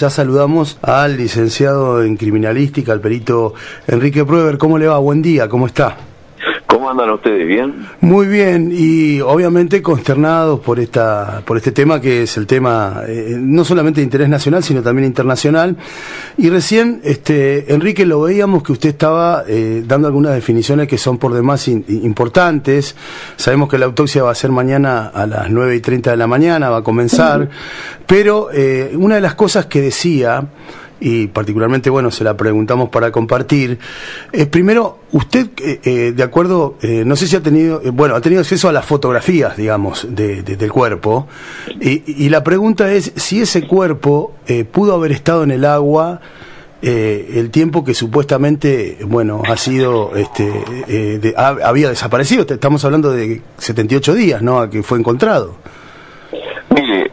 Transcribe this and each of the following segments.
ya saludamos al licenciado en criminalística, al perito Enrique Prueber. ¿Cómo le va? Buen día, ¿cómo está? ¿Cómo andan ustedes? ¿Bien? Muy bien, y obviamente consternados por este tema, que es el tema no solamente de interés nacional, sino también internacional. Y recién, Enrique, lo veíamos que usted estaba dando algunas definiciones que son por demás importantes. Sabemos que la autopsia va a ser mañana a las 9:30 de la mañana, va a comenzar, pero una de las cosas que decía, y particularmente, bueno, se la preguntamos para compartir, primero, usted, de acuerdo, no sé si ha tenido acceso a las fotografías, digamos, del cuerpo, y la pregunta es si ese cuerpo pudo haber estado en el agua el tiempo que supuestamente, bueno, ha sido, había desaparecido. Estamos hablando de 78 días, ¿no?, a que fue encontrado. Mire,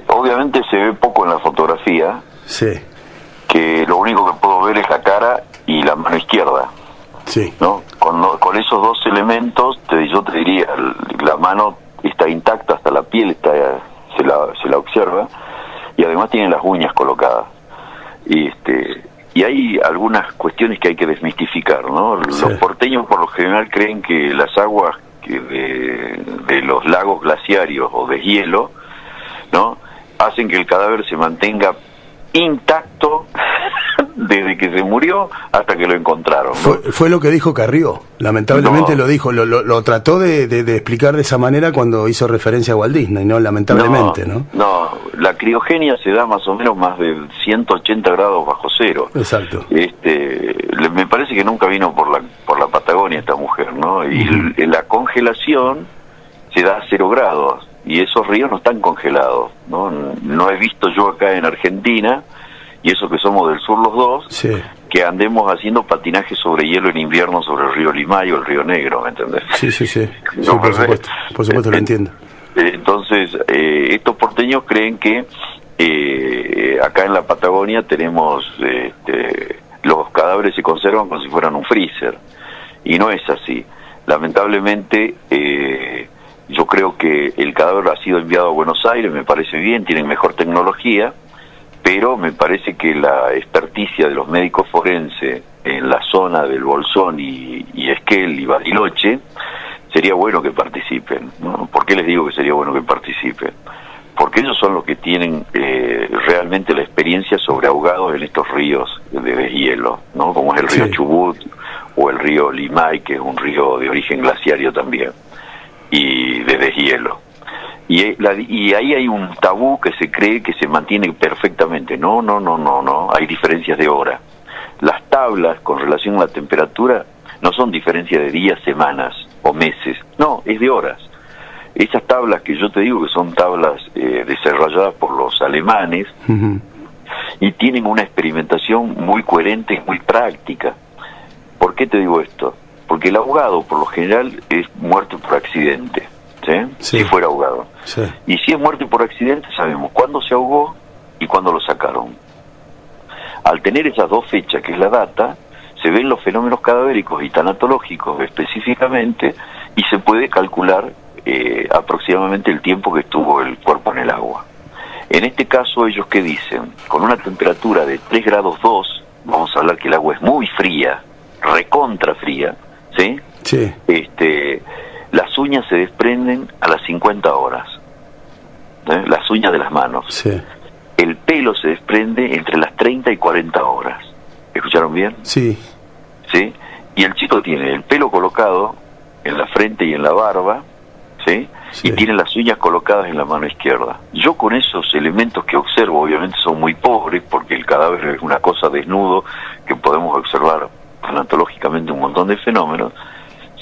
obviamente se ve poco en la fotografía. Sí. Que lo único que puedo ver es la cara y la mano izquierda. Sí. ¿No? Con esos dos elementos, yo te diría, la mano está intacta, hasta la piel se la observa, y además tiene las uñas colocadas. Y hay algunas cuestiones que hay que desmistificar, ¿no? Sí. Los porteños por lo general creen que las aguas de los lagos glaciarios o de hielo, ¿no?, hacen que el cadáver se mantenga intacto desde que se murió hasta que lo encontraron, ¿no? Fue lo que dijo Carrió, lamentablemente. No. Lo dijo, lo trató de explicar de esa manera cuando hizo referencia a Walt Disney, ¿no? Lamentablemente, ¿no? No, la criogenia se da más o menos más de 180 grados bajo cero. Exacto. Me parece que nunca vino por la Patagonia esta mujer, ¿no? Y la congelación se da a 0 grados. Y esos ríos no están congelados, ¿no? No he visto yo acá en Argentina, y eso que somos del sur los dos, sí, que andemos haciendo patinaje sobre hielo en invierno sobre el río Limay o el río Negro, ¿me entendés? Sí. No, por supuesto lo entiendo. Entonces, estos porteños creen que acá en la Patagonia tenemos, los cadáveres se conservan como si fueran un freezer, y no es así. Lamentablemente, yo creo que el cadáver ha sido enviado a Buenos Aires, me parece bien, tienen mejor tecnología, pero me parece que la experticia de los médicos forenses en la zona del Bolsón y Esquel y Bariloche, sería bueno que participen, ¿no? ¿Por qué les digo que sería bueno que participen? Porque ellos son los que tienen realmente la experiencia sobre ahogados en estos ríos de hielo, ¿no? Como es el río Chubut o el río Limay, que es un río de origen glaciario también, y de deshielo. Y ahí hay un tabú que se cree que se mantiene perfectamente. No, hay diferencias de hora. Las tablas con relación a la temperatura no son diferencias de días, semanas o meses, no, es de horas. Esas tablas que yo te digo que son tablas desarrolladas por los alemanes, y tienen una experimentación muy coherente y muy práctica. ¿Por qué te digo esto? Porque el ahogado, por lo general, es muerte por accidente, ¿sí? Sí. Si fuera ahogado. Sí. Y si es muerte por accidente, sabemos cuándo se ahogó y cuándo lo sacaron. Al tener esas dos fechas, que es la data, se ven los fenómenos cadavéricos y tanatológicos específicamente, y se puede calcular aproximadamente el tiempo que estuvo el cuerpo en el agua. En este caso, ellos ¿qué dicen? Con una temperatura de 3 grados 2, vamos a hablar que el agua es muy fría, recontra fría, ¿sí? Sí. Las uñas se desprenden a las 50 horas, las uñas de las manos. Sí. El pelo se desprende entre las 30 y 40 horas. ¿Escucharon bien? Sí. ¿Sí? Y el chico tiene el pelo colocado en la frente y en la barba, ¿sí? Sí. Y tiene las uñas colocadas en la mano izquierda. Yo con esos elementos que observo, obviamente son muy pobres, porque el cadáver es una cosa desnudo que podemos observar anatológicamente un montón de fenómenos.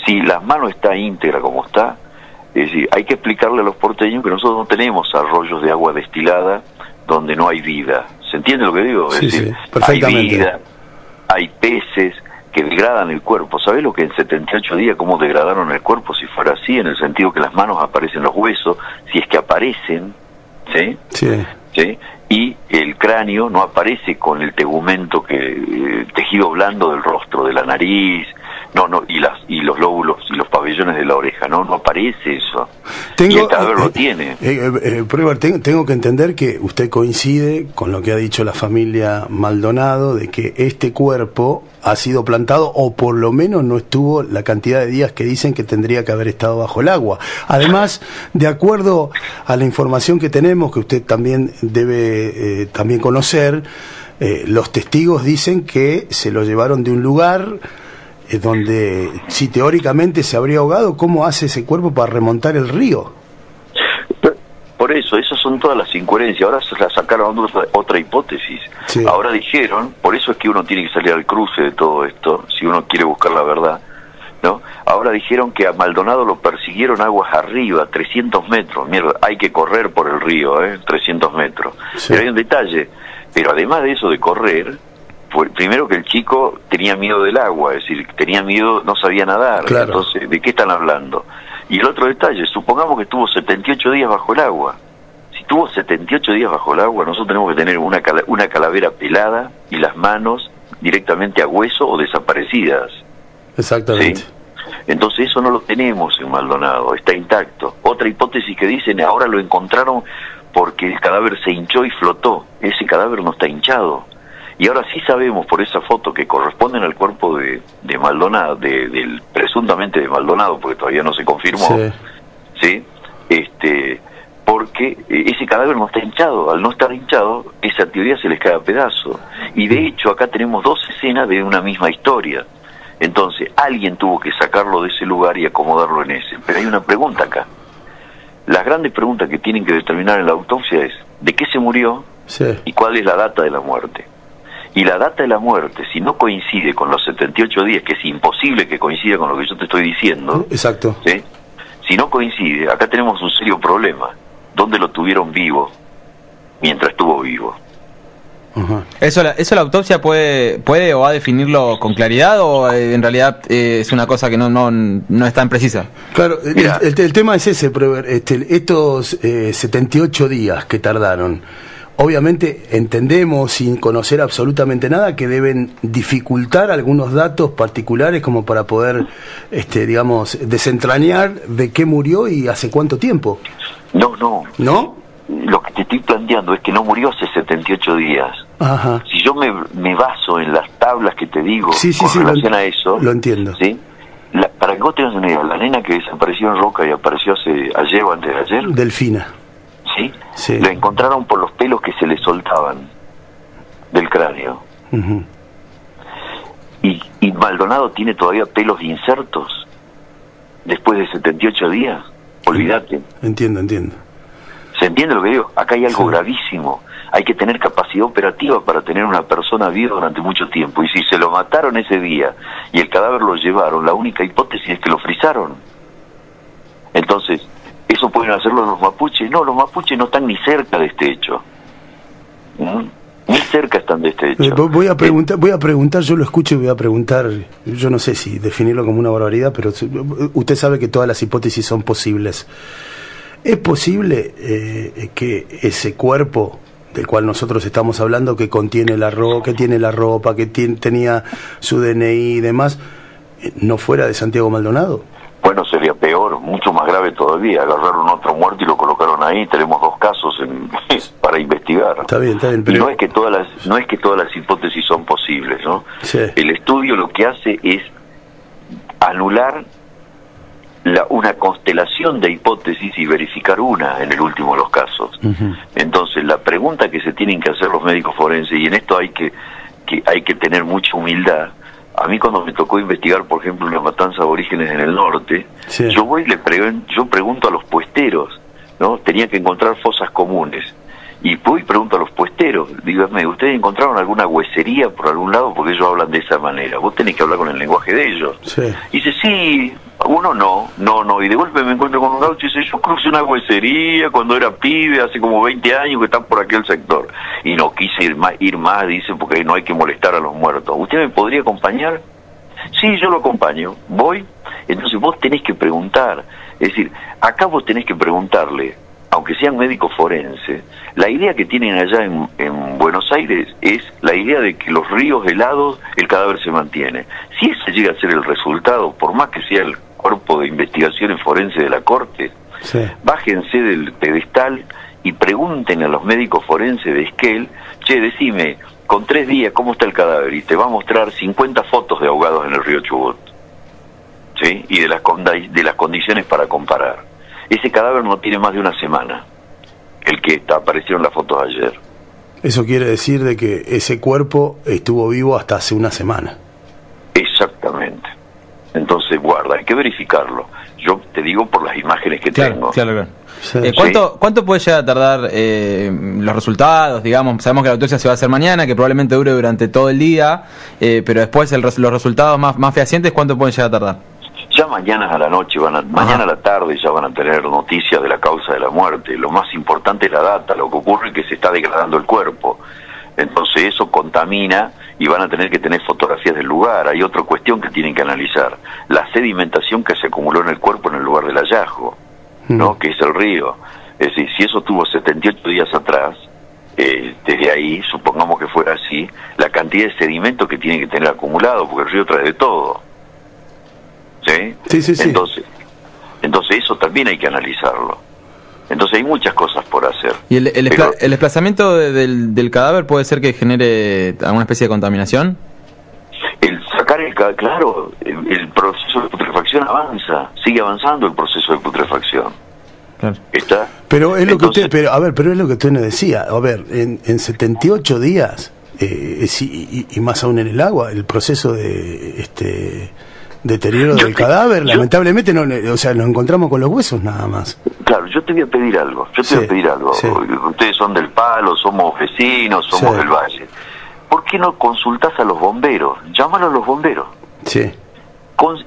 Si la mano está íntegra como está, es decir, hay que explicarle a los porteños que nosotros no tenemos arroyos de agua destilada donde no hay vida. ¿Se entiende lo que digo? Sí, es decir, sí, perfectamente. Hay vida, hay peces que degradan el cuerpo. ¿Sabés lo que en 78 días cómo degradaron el cuerpo si fuera así? En el sentido que las manos aparecen los huesos, si es que aparecen, ¿sí? Sí. ¿Sí? Y el cráneo no aparece con el tegumento, el tejido blando del rostro, de la nariz, No, y los lóbulos y los pabellones de la oreja, no aparece eso. Y el cadáver lo tiene. Prueba, tengo que entender que usted coincide con lo que ha dicho la familia Maldonado, de que este cuerpo ha sido plantado, o por lo menos no estuvo la cantidad de días que dicen que tendría que haber estado bajo el agua. Además, de acuerdo a la información que tenemos, que usted también debe también conocer, los testigos dicen que se lo llevaron de un lugar donde, si teóricamente se habría ahogado, ¿cómo hace ese cuerpo para remontar el río? Por eso, esas son todas las incoherencias. Ahora se la sacaron otra hipótesis. Sí. Ahora dijeron, por eso es que uno tiene que salir al cruce de todo esto, si uno quiere buscar la verdad, ¿no? Ahora dijeron que a Maldonado lo persiguieron aguas arriba, 300 metros. Mierda, hay que correr por el río, 300 metros. Sí. Pero hay un detalle. Pero además de eso de correr, primero que el chico tenía miedo del agua, es decir, tenía miedo, no sabía nadar. Claro. Entonces, ¿de qué están hablando? Y el otro detalle, supongamos que estuvo 78 días bajo el agua. Si estuvo 78 días bajo el agua, nosotros tenemos que tener una calavera pelada y las manos directamente a hueso o desaparecidas. Exactamente. ¿Sí? Entonces eso no lo tenemos en Maldonado, está intacto. Otra hipótesis que dicen, ahora lo encontraron porque el cadáver se hinchó y flotó. Ese cadáver no está hinchado. Y ahora sí sabemos por esa foto que corresponden al cuerpo de Maldonado, del presuntamente de Maldonado, porque todavía no se confirmó, ¿sí? Porque ese cadáver no está hinchado. Al no estar hinchado, esa teoría se les cae a pedazos. Y de hecho acá tenemos dos escenas de una misma historia. Entonces alguien tuvo que sacarlo de ese lugar y acomodarlo en ese. Pero hay una pregunta acá. Las grandes preguntas que tienen que determinar en la autopsia es ¿de qué se murió? Y ¿cuál es la data de la muerte? Y la data de la muerte, si no coincide con los 78 días, que es imposible que coincida con lo que yo te estoy diciendo. Exacto. ¿Sí? Si no coincide, acá tenemos un serio problema. ¿Dónde lo tuvieron vivo mientras estuvo vivo? ¿Eso la autopsia puede o va a definirlo con claridad, o en realidad es una cosa que no es tan precisa? Claro, el tema es ese, estos 78 días que tardaron. Obviamente entendemos, sin conocer absolutamente nada, que deben dificultar algunos datos particulares como para poder, digamos, desentrañar de qué murió y hace cuánto tiempo. ¿No? Lo que te estoy planteando es que no murió hace 78 días. Ajá. Si yo me baso en las tablas que te digo con relación a eso... Lo entiendo. ¿Sí? Para que vos tengas una idea, la nena que desapareció en Roca y apareció ayer o antes de ayer... Delfina. ¿Sí? Sí. La encontraron por los pelos que se le soltaban del cráneo. Y Maldonado tiene todavía pelos insertos después de 78 días. Olvídate. Entiendo. ¿Se entiende lo que digo? Acá hay algo gravísimo. Hay que tener capacidad operativa para tener una persona viva durante mucho tiempo. Y si se lo mataron ese día y el cadáver lo llevaron, la única hipótesis es que lo frizaron. Entonces, ¿eso pueden hacerlo los mapuches? No, los mapuches no están ni cerca de este hecho. Ni cerca están de este hecho. Voy a preguntar, yo lo escucho y voy a preguntar, yo no sé si definirlo como una barbaridad, pero usted sabe que todas las hipótesis son posibles. ¿Es posible que ese cuerpo del cual nosotros estamos hablando, que contiene que tiene la ropa, que tenía su DNI y demás, no fuera de Santiago Maldonado? Bueno, sería peor, mucho más grave todavía. Agarraron otro muerto y lo colocaron ahí. Tenemos 2 casos para investigar. Está bien. Pero... Y no es que todas las hipótesis son posibles, ¿no? Sí. El estudio lo que hace es anular una constelación de hipótesis y verificar una en el último de los casos. Entonces, la pregunta que se tienen que hacer los médicos forenses, y en esto hay que tener mucha humildad. A mí cuando me tocó investigar, por ejemplo, una matanza de aborígenes en el norte, yo pregunto a los puesteros, ¿no? Tenía que encontrar fosas comunes. Y voy y pregunto a los puesteros, díganme, ¿ustedes encontraron alguna huesería por algún lado? Porque ellos hablan de esa manera. Vos tenés que hablar con el lenguaje de ellos. Sí. Y dice, sí, uno no. Y de golpe me encuentro con un gaucho y dice, yo crucé una huesería cuando era pibe, hace como 20 años que están por aquel sector. Y no quise ir más, dice, porque no hay que molestar a los muertos. ¿Usted me podría acompañar? Sí, yo lo acompaño. Voy. Entonces vos tenés que preguntar. Es decir, acá vos tenés que preguntarle aunque sean médicos forenses, la idea que tienen allá en Buenos Aires es la idea de que los ríos helados, el cadáver se mantiene. Si ese llega a ser el resultado, por más que sea el cuerpo de investigaciones forenses de la Corte, sí, bájense del pedestal y pregunten a los médicos forenses de Esquel, che, decime, con 3 días, ¿cómo está el cadáver? Y te va a mostrar 50 fotos de ahogados en el río Chubut, ¿sí? Y de las condiciones para comparar. Ese cadáver no tiene más de una semana, el que apareció en las fotos ayer. Eso quiere decir de que ese cuerpo estuvo vivo hasta hace una semana. Exactamente. Entonces, guarda, hay que verificarlo. Yo te digo por las imágenes que tengo. Claro. Sí. ¿Cuánto puede llegar a tardar los resultados? Digamos, sabemos que la autopsia se va a hacer mañana, que probablemente dure durante todo el día, pero después los resultados más fehacientes, ¿cuánto pueden llegar a tardar? Ya mañana a la noche, mañana a la tarde ya van a tener noticias de la causa de la muerte. Lo más importante es la data. Lo que ocurre es que se está degradando el cuerpo. Entonces eso contamina y van a tener que tener fotografías del lugar. Hay otra cuestión que tienen que analizar: la sedimentación que se acumuló en el cuerpo en el lugar del hallazgo, ¿no? Que es el río. Es decir, si eso tuvo 78 días atrás, desde ahí, supongamos que fuera así, la cantidad de sedimento que tiene que tener acumulado, porque el río trae de todo. ¿Sí? Sí. Entonces eso también hay que analizarlo. Entonces hay muchas cosas por hacer. ¿Y el desplazamiento del cadáver puede ser que genere alguna especie de contaminación? El sacar el cadáver, claro, el proceso de putrefacción sigue avanzando el proceso de putrefacción. Claro. ¿Está? Pero es lo que usted, pero es lo que usted nos decía. A ver, en 78 días, y más aún en el agua, el proceso de deterioro del cadáver, lamentablemente nos encontramos con los huesos nada más. Claro, yo te voy a pedir algo, Sí. Ustedes son del Palo, somos vecinos, somos del Valle. ¿Por qué no consultás a los bomberos? Llámalo a los bomberos. Sí.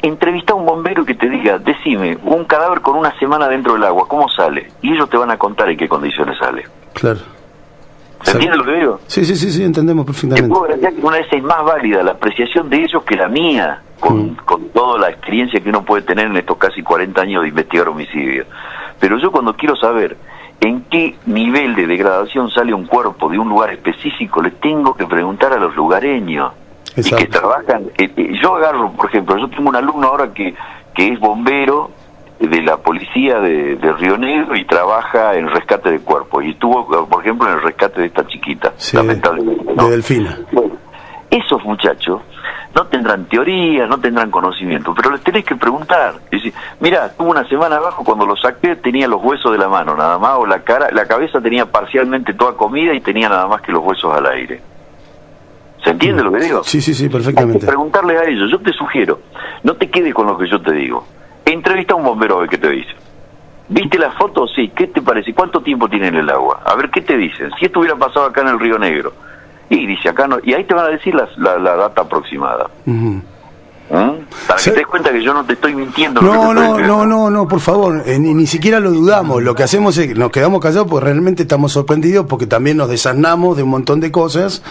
Entrevista a un bombero que te diga, decime, un cadáver con una semana dentro del agua, ¿cómo sale? Y ellos te van a contar en qué condiciones sale. Claro. ¿Se entiende lo que digo? Sí, entendemos perfectamente. Te puedo garantizar que una vez es más válida la apreciación de ellos que la mía, con toda la experiencia que uno puede tener en estos casi 40 años de investigar homicidios. Pero yo cuando quiero saber en qué nivel de degradación sale un cuerpo de un lugar específico, le tengo que preguntar a los lugareños. Exacto. Y que trabajan. Yo agarro, por ejemplo, yo tengo un alumno ahora que es bombero de la policía de Río Negro y trabaja en rescate de cuerpos, y estuvo, por ejemplo, en el rescate de esta chiquita, lamentablemente, ¿no? De Delfina. Bueno, esos muchachos no tendrán teoría, no tendrán conocimiento, pero les tenés que preguntar. Es decir, mira, estuvo una semana abajo, cuando lo saqué tenía los huesos de la mano nada más, o la cabeza tenía parcialmente toda comida y tenía nada más que los huesos al aire. ¿Se entiende lo que digo? Sí, perfectamente. Hay que preguntarles a ellos. Yo te sugiero, no te quedes con lo que yo te digo. Entrevista a un bombero a ver qué te dice. ¿Viste la foto? Sí. ¿Qué te parece? ¿Cuánto tiempo tiene en el agua? A ver qué te dicen. Si esto hubiera pasado acá en el Río Negro. Y dice acá no. Y ahí te van a decir la data aproximada. Para que te des cuenta que yo no te estoy mintiendo. No, por favor, ni siquiera lo dudamos. Lo que hacemos es nos quedamos callados porque realmente estamos sorprendidos, porque también nos desasnamos de un montón de cosas,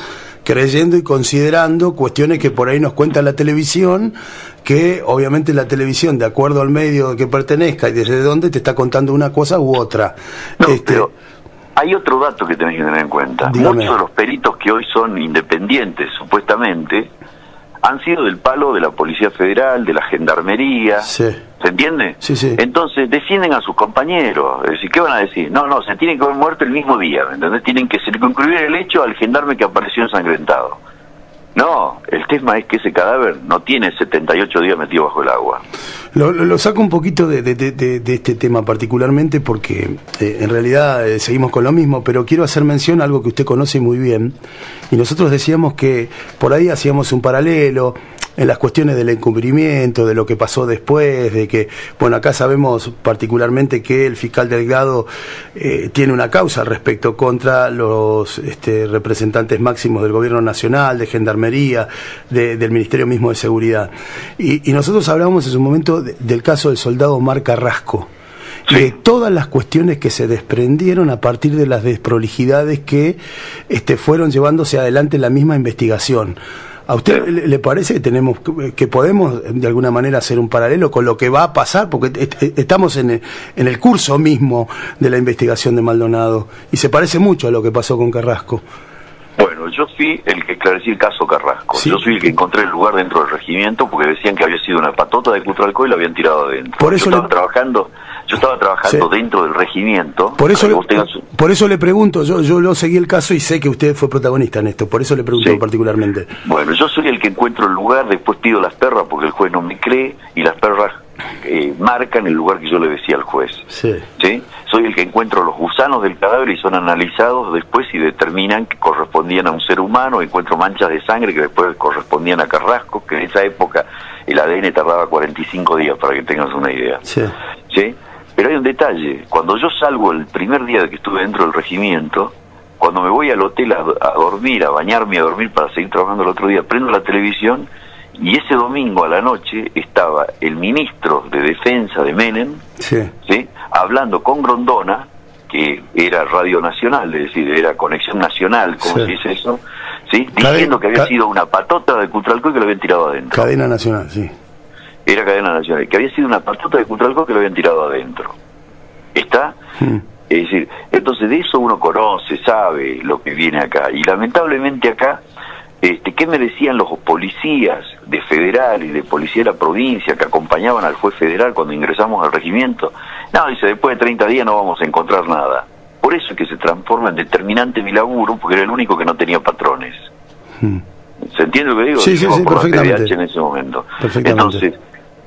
creyendo y considerando cuestiones que por ahí nos cuenta la televisión, que obviamente la televisión, de acuerdo al medio que pertenezca y desde dónde, te está contando una cosa u otra. Pero hay otro dato que tenés que tener en cuenta. Dígame. Muchos de los peritos que hoy son independientes, supuestamente, han sido del palo de la Policía Federal, de la Gendarmería. Sí. ¿Se entiende? Sí. Entonces defienden a sus compañeros. Es decir, ¿qué van a decir? No, se tienen que haber muerto el mismo día, ¿me entendés? Tienen que circunscribir el hecho al gendarme que apareció ensangrentado. No, el tema es que ese cadáver no tiene 78 días metido bajo el agua. Lo saco un poquito de este tema particularmente porque en realidad seguimos con lo mismo, pero quiero hacer mención a algo que usted conoce muy bien. Y nosotros decíamos que por ahí hacíamos un paralelo en las cuestiones del encubrimiento, de lo que pasó después, de que, bueno, acá sabemos particularmente que el fiscal Delgado tiene una causa al respecto contra los representantes máximos del gobierno nacional, de Gendarmería, del Ministerio mismo de Seguridad. Y nosotros hablábamos en su momento del caso del soldado Omar Carrasco. Sí. Y de todas las cuestiones que se desprendieron a partir de las desprolijidades que fueron llevándose adelante en la misma investigación. ¿A usted le parece que podemos de alguna manera hacer un paralelo con lo que va a pasar? Porque estamos en el curso mismo de la investigación de Maldonado y se parece mucho a lo que pasó con Carrasco. Bueno, yo fui el que esclarecí el caso Carrasco. Sí. Yo soy el que encontré el lugar dentro del regimiento porque decían que había sido una patota de Cutralcó y la habían tirado adentro. Por eso yo estaba trabajando sí. Dentro del regimiento. Por eso le pregunto, yo lo seguí el caso y sé que usted fue protagonista en esto, por eso le pregunto sí. particularmente. Bueno, yo soy el que encuentro el lugar, después pido las perras porque el juez no me cree y las perras marcan el lugar que yo le decía al juez. Sí. ¿Sí? Soy el que encuentro los gusanos del cadáver y son analizados después y determinan que correspondían a un ser humano. Encuentro manchas de sangre que después correspondían a Carrasco, que en esa época el ADN tardaba 45 días, para que tengas una idea. Sí. ¿Sí? Pero hay un detalle, cuando yo salgo el primer día de que estuve dentro del regimiento, cuando me voy al hotel a dormir, a bañarme y a dormir para seguir trabajando el otro día, prendo la televisión y ese domingo a la noche estaba el ministro de Defensa de Menem, sí. ¿sí? Hablando con Grondona, que era Radio Nacional, es decir, era Conexión Nacional, ¿cómo se dice eso? ¿Sí? Diciendo que había sido una patota de Cutralcó y que lo habían tirado adentro. Cadena Nacional, sí. Era Cadena Nacional, que había sido una patota de Cutralcó que lo habían tirado adentro. ¿Está? Es decir, entonces de eso uno conoce, sabe lo que viene acá. Y lamentablemente acá, ¿qué me decían los policías de Federal y de Policía de la provincia que acompañaban al juez federal cuando ingresamos al regimiento? No, dice, después de 30 días no vamos a encontrar nada. Por eso es que se transforma en determinante mi laburo, porque era el único que no tenía patrones. ¿Se entiende lo que digo? Sí, perfectamente. En ese momento.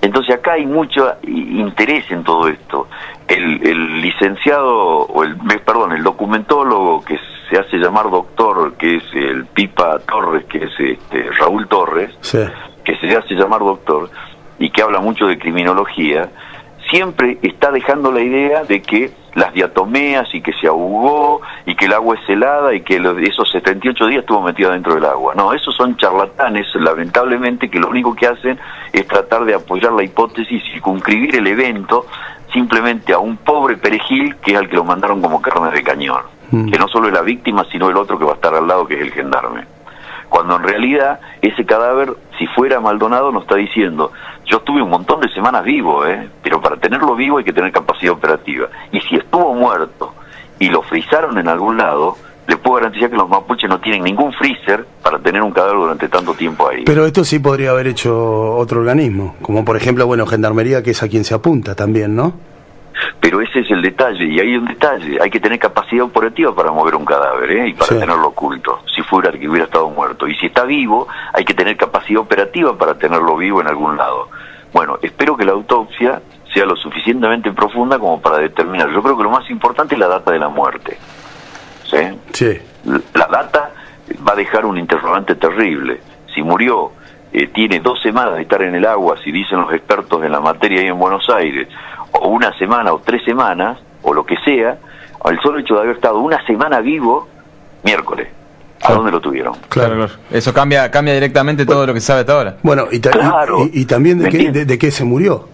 Entonces acá hay mucho interés en todo esto. El licenciado, el documentólogo que se hace llamar doctor, que es el Pipa Torres, que es Raúl Torres, sí. que se hace llamar doctor y que habla mucho de criminología, siempre está dejando la idea de que las diatomeas y que se ahogó y que el agua es helada y que esos 78 días estuvo metido dentro del agua. No, esos son charlatanes, lamentablemente, que lo único que hacen es tratar de apoyar la hipótesis y circunscribir el evento simplemente a un pobre perejil que es al que lo mandaron como carne de cañón, que no solo es la víctima, sino el otro que va a estar al lado, que es el gendarme. Cuando en realidad ese cadáver, si fuera Maldonado, nos está diciendo, yo estuve un montón de semanas vivo, pero para tenerlo vivo hay que tener capacidad operativa. Y si estuvo muerto y lo frizaron en algún lado, le puedo garantizar que los mapuches no tienen ningún freezer para tener un cadáver durante tanto tiempo ahí. Pero esto sí podría haber hecho otro organismo, como por ejemplo, Gendarmería, que es a quien se apunta también, ¿no? Pero ese es el detalle, y hay un detalle, hay que tener capacidad operativa para mover un cadáver, y para tenerlo oculto, si fuera que hubiera estado muerto. Y si está vivo, hay que tener capacidad operativa para tenerlo vivo en algún lado. Bueno, espero que la autopsia sea lo suficientemente profunda como para determinar. Yo creo que lo más importante es la data de la muerte. ¿Sí? Sí. La data va a dejar un interrogante terrible. Si murió, tiene 2 semanas de estar en el agua, si dicen los expertos en la materia ahí en Buenos Aires, o 1 semana o 3 semanas, o lo que sea, el solo hecho de haber estado 1 semana vivo, miércoles, ¿a dónde lo tuvieron? Claro. Eso cambia directamente todo lo que se sabe hasta ahora. Bueno, y también de qué se murió.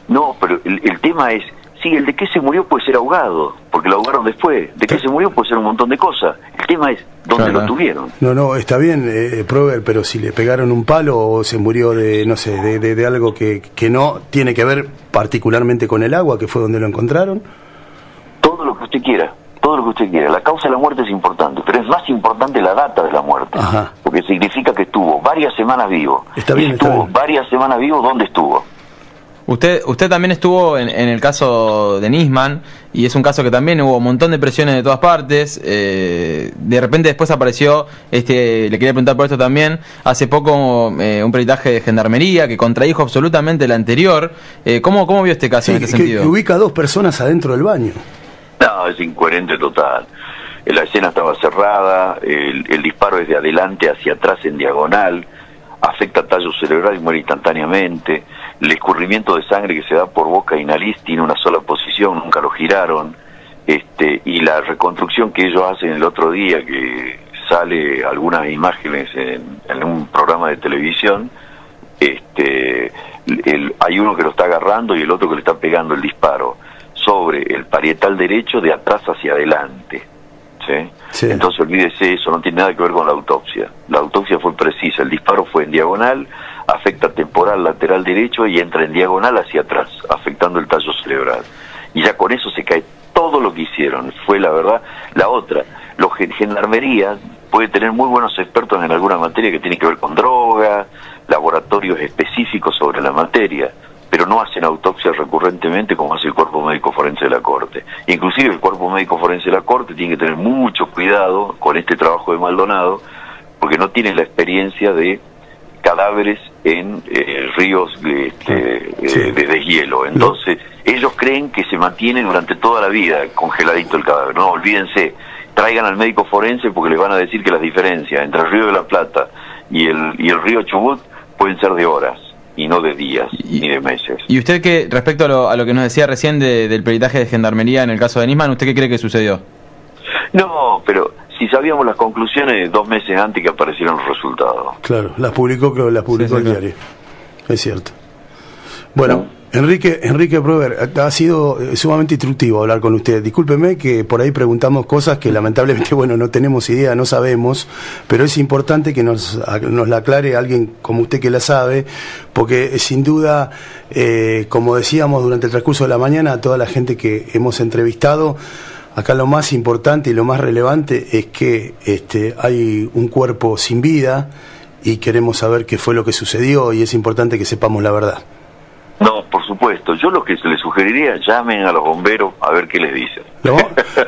No, pero el tema es, sí, el de qué se murió puede ser ahogado, porque lo ahogaron después. De qué se murió puede ser un montón de cosas. El tema es, ¿dónde lo tuvieron? No, está bien, Prover, pero si le pegaron un palo o se murió de, no sé, de algo que no tiene que ver particularmente con el agua, que fue donde lo encontraron. Todo lo que usted quiera. La causa de la muerte es importante, pero es más importante la data de la muerte. Ajá. Porque significa que estuvo varias semanas vivo. Está bien, estuvo varias semanas vivo, ¿dónde estuvo? Usted también estuvo en el caso de Nisman, y es un caso que también hubo un montón de presiones de todas partes. De repente después apareció, le quería preguntar por esto también, hace poco un peritaje de Gendarmería que contradijo absolutamente el anterior. ¿Cómo vio este caso en este sentido? Que ubica a 2 personas adentro del baño. No, es incoherente total. La escena estaba cerrada, el disparo es de adelante hacia atrás en diagonal, afecta tallo cerebral y muere instantáneamente. El escurrimiento de sangre que se da por boca y nariz tiene una sola posición, nunca lo giraron. Y la reconstrucción que ellos hacen el otro día, que sale algunas imágenes en un programa de televisión, hay uno que lo está agarrando y el otro que le está pegando el disparo sobre el parietal derecho de atrás hacia adelante. forense. Sí. Entonces olvídese, eso no tiene nada que ver con la autopsia. La autopsia fue precisa, el disparo fue en diagonal, afecta temporal lateral derecho y entra en diagonal hacia atrás, afectando el tallo cerebral. Y ya con eso se cae todo lo que hicieron. Fue la verdad. La otra, Gendarmería puede tener muy buenos expertos en alguna materia que tiene que ver con drogas, laboratorios específicos sobre la materia, pero no hacen autopsias recurrentemente como hace el Cuerpo Médico Forense de la Corte. Inclusive el Cuerpo Médico Forense de la Corte tiene que tener mucho cuidado con este trabajo de Maldonado, porque no tiene la experiencia de cadáveres en ríos de deshielo. Entonces, ellos creen que se mantiene durante toda la vida congeladito el cadáver. No, olvídense, traigan al médico forense porque les van a decir que las diferencias entre el río de la Plata y el río Chubut pueden ser de horas y no de días ni de meses. ¿Y usted qué, respecto a lo que nos decía recién del peritaje de Gendarmería en el caso de Nisman, usted qué cree que sucedió? No, pero si sabíamos las conclusiones 2 meses antes que aparecieron los resultados. Claro, las publicó el diario. Es cierto. Bueno, Enrique Prover, ha sido sumamente instructivo hablar con usted. Discúlpeme que por ahí preguntamos cosas que lamentablemente, bueno, no tenemos idea, no sabemos, pero es importante que nos la aclare alguien como usted que la sabe, porque sin duda, como decíamos durante el transcurso de la mañana, a toda la gente que hemos entrevistado, acá lo más importante y lo más relevante es que hay un cuerpo sin vida y queremos saber qué fue lo que sucedió y es importante que sepamos la verdad. No, por supuesto. Yo lo que les sugeriría, llamen a los bomberos a ver qué les dicen.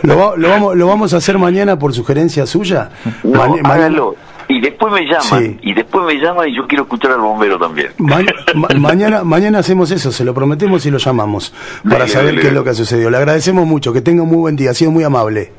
¿Lo vamos a hacer mañana por sugerencia suya? No, háganlo. Y después me llaman, y yo quiero escuchar al bombero también. Mañana hacemos eso, se lo prometemos y lo llamamos para saber qué es lo que ha sucedido. Le agradecemos mucho, que tenga un muy buen día, ha sido muy amable.